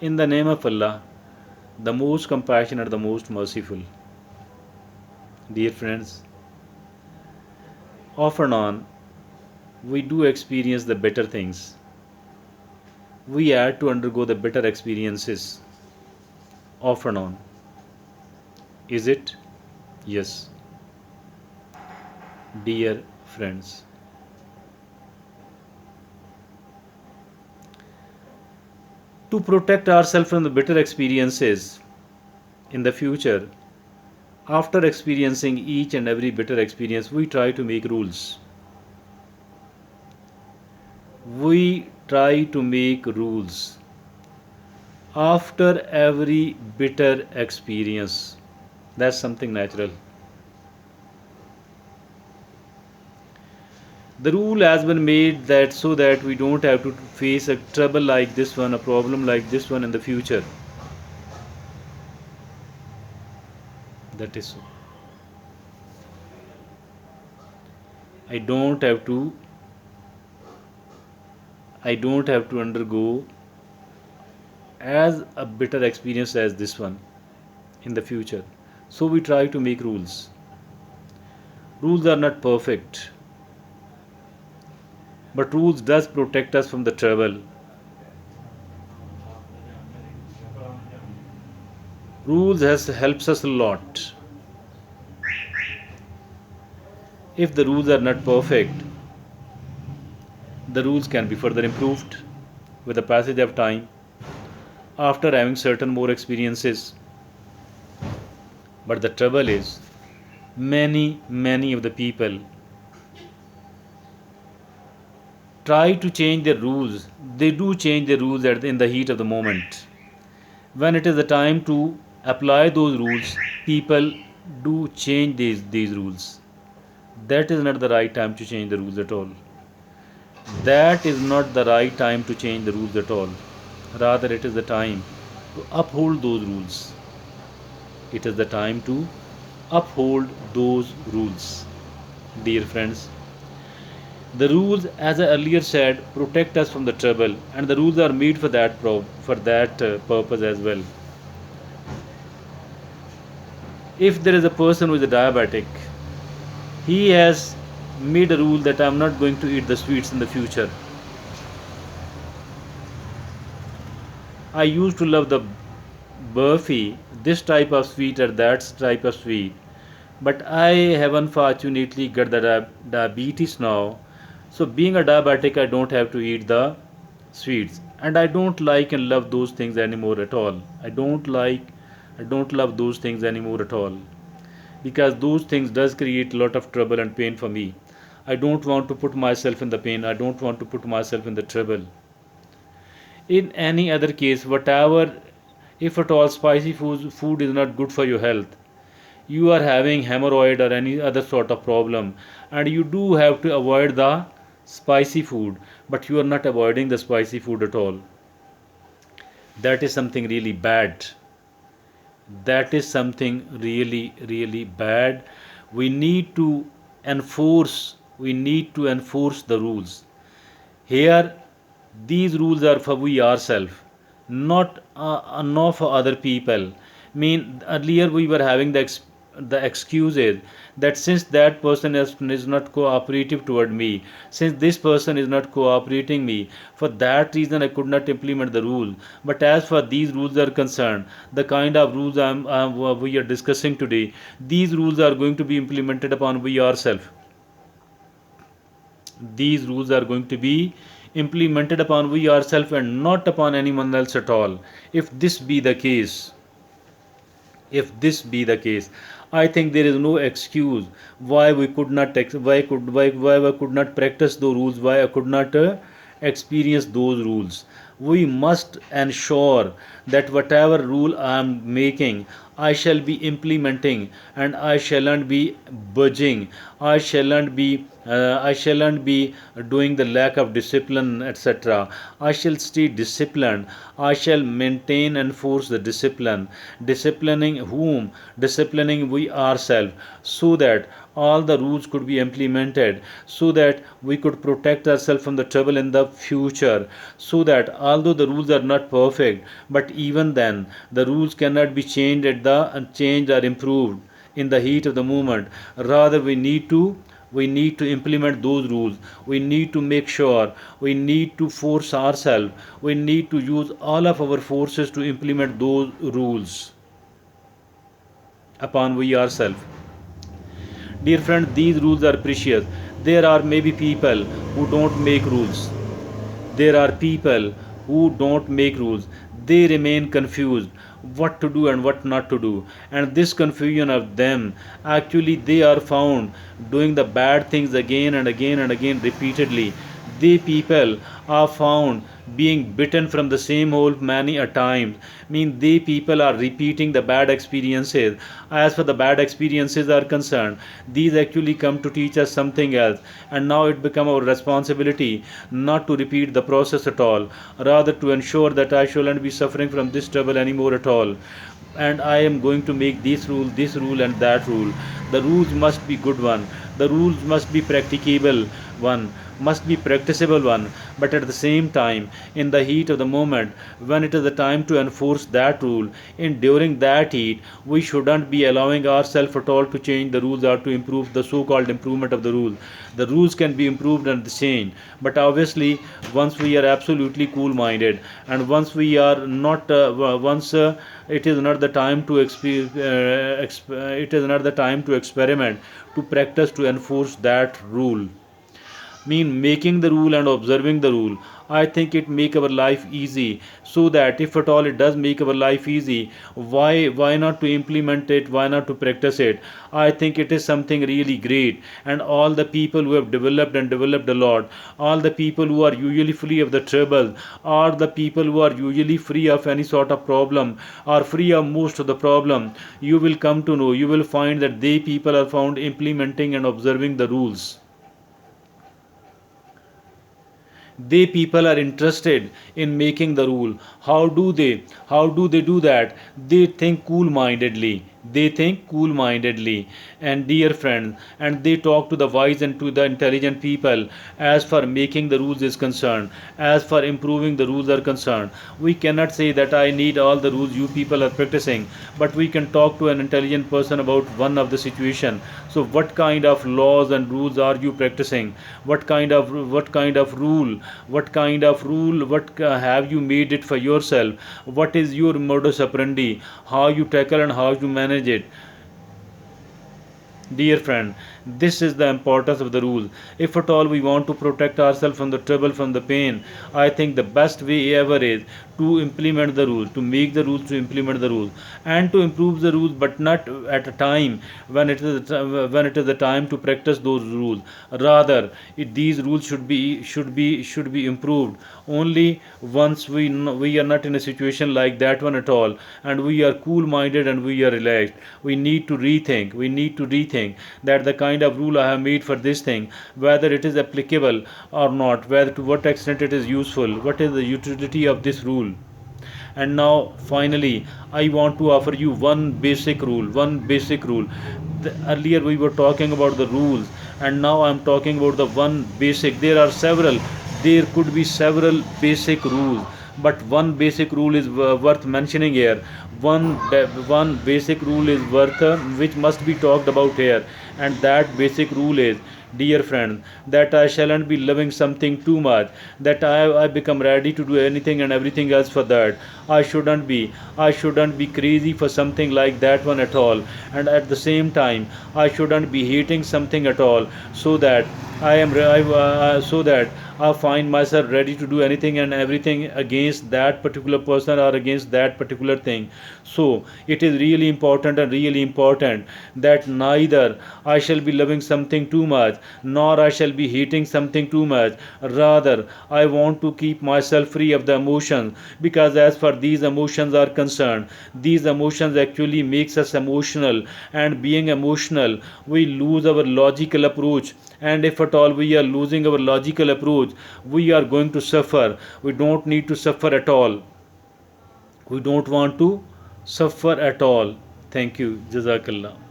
In the name of Allah, the most compassionate, the most merciful. Dear friends, off and on, we do experience the better things. We had to undergo the better experiences off and on. Is it? Yes, dear friends. To protect ourselves from the bitter experiences in the future, after experiencing each and every bitter experience, we try to make rules. We try to make rules after every bitter experience. That's something natural. The rule has been made that so that we don't have to face a trouble like this one, a problem like this one in the future. That is so. I don't have to I don't have to undergo as a bitter experience as this one in the future. So we try to make rules. Rules are not perfect, but rules does protect us from the trouble. Rules has helps us a lot. If the rules are not perfect, the rules can be further improved with the passage of time after having certain more experiences. But the trouble is, many of the people try to change their rules. They do change their rules in the heat of the moment. When it is the time to apply those rules, people do change these rules. That is not the right time to change the rules at all. That is not the right time to change the rules at all. Rather, it is the time to uphold those rules. It is the time to uphold those rules. Dear friends, the rules, as I earlier said, protect us from the trouble, and the rules are made for that purpose as well. If there is a person who is a diabetic, he has made a rule that I am not going to eat the sweets in the future. I used to love the burfi, this type of sweet or that type of sweet, but I have unfortunately got the diabetes now. So being a diabetic, I don't have to eat the sweets, and I don't like and love those things anymore at all. I don't love those things anymore at all, because those things does create a lot of trouble and pain for me. I don't want to put myself in the pain. I don't want to put myself in the trouble. In any other case, whatever, if at all spicy food is not good for your health, you are having hemorrhoid or any other sort of problem, and you do have to avoid the spicy food, but you are not avoiding the spicy food at all. That is something really bad. That is something really bad. We need to enforce the rules here. These rules are for we ourselves, not for other people. Mean earlier we were having the excuses that since that person is not cooperative toward me, since this person is not cooperating me, for that reason I could not implement the rule. But as far these rules are concerned, the kind of rules we are discussing today, these rules are going to be implemented upon we ourselves. These rules are going to be implemented upon we ourselves and not upon anyone else at all. If this be the case, if this be the case, I think there is no excuse why we could not why I could not practice those rules, why I could not experience those rules. We must ensure that whatever rule I am making, I shall be implementing, and I shall not be budging. I shall not be doing the lack of discipline, etc. I shall stay disciplined. I shall maintain and force the discipline. Disciplining whom? Disciplining we ourselves, so that all the rules could be implemented, so that we could protect ourselves from the trouble in the future, so that although the rules are not perfect, but even then the rules cannot be changed or improved in the heat of the moment. Rather, we need to implement those rules. We need to make sure, we need to force ourselves, we need to use all of our forces to implement those rules upon we ourselves. Dear friend, these rules are precious. There are maybe people who don't make rules. There are people who don't make rules. They remain confused what to do and what not to do. And this confusion of them, actually, they are found doing the bad things again and again and again repeatedly. They people are found being bitten from the same hole many a time. Mean they people are repeating the bad experiences. As for the bad experiences are concerned, these actually come to teach us something else, and now it become our responsibility not to repeat the process at all, rather to ensure that I shall not be suffering from this trouble anymore at all. And I am going to make this rule and that rule. The rules must be good one. The rules must be practicable one, must be practicable one. But at the same time, in the heat of the moment, when it is the time to enforce that rule, in during that heat, we shouldn't be allowing ourselves at all to change the rules or to improve the so-called improvement of the rules. The rules can be improved and changed, but obviously, once we are absolutely cool-minded, and once we are not, once it is not the time to it is not the time to experiment, to practice, to enforce that rule. Mean making the rule and observing the rule, I think it make our life easy. So that if at all it does make our life easy, why not to implement it, why not to practice it? I think it is something really great. And all the people who have developed and developed a lot, all the people who are usually free of the trouble, are the people who are usually free of any sort of problem, are free of most of the problem, you will come to know, you will find that they people are found implementing and observing the rules. They people are interested in making the rule. How do they do that? They think cool mindedly. And dear friends, and they talk to the wise and to the intelligent people. As for making the rules is concerned, as for improving the rules are concerned, we cannot say that I need all the rules you people are practicing, but we can talk to an intelligent person about one of the situation. So what kind of laws and rules are you practicing? What kind of rule, what have you made it for yourself? What is your modus operandi? How you tackle and how you manage it? Dear friend, this is the importance of the rule. If at all we want to protect ourselves from the trouble, from the pain, I think the best way ever is to implement the rules, to make the rules, to implement the rules, and to improve the rules, but not at a time when it is the time to practice those rules. Rather, these rules should be improved only once we are not in a situation like that one at all, and we are cool minded and we are relaxed. We need to rethink that the kind of rule I have made for this thing, whether it is applicable or not, whether to what extent it is useful, what is the utility of this rule. And now finally, I want to offer you one basic rule. Earlier we were talking about the rules, and now I'm talking about the one basic. There could be several basic rules, but one basic rule is worth mentioning here. One basic rule is worth which must be talked about here, and that basic rule is, dear friend, that I shall not be loving something too much, that I become ready to do anything and everything else for that. I shouldn't be crazy for something like that one at all, and at the same time I shouldn't be hating something at all, so that I am so that I find myself ready to do anything and everything against that particular person or against that particular thing. So it is really important and really important that neither I shall be loving something too much nor I shall be hating something too much. Rather, I want to keep myself free of the emotions, because as far these emotions are concerned, these emotions actually makes us emotional, and being emotional we lose our logical approach, and if at all we are losing our logical approach, we are going to suffer. We don't need to suffer at all. We don't want to suffer at all. Thank you. Jazakallah.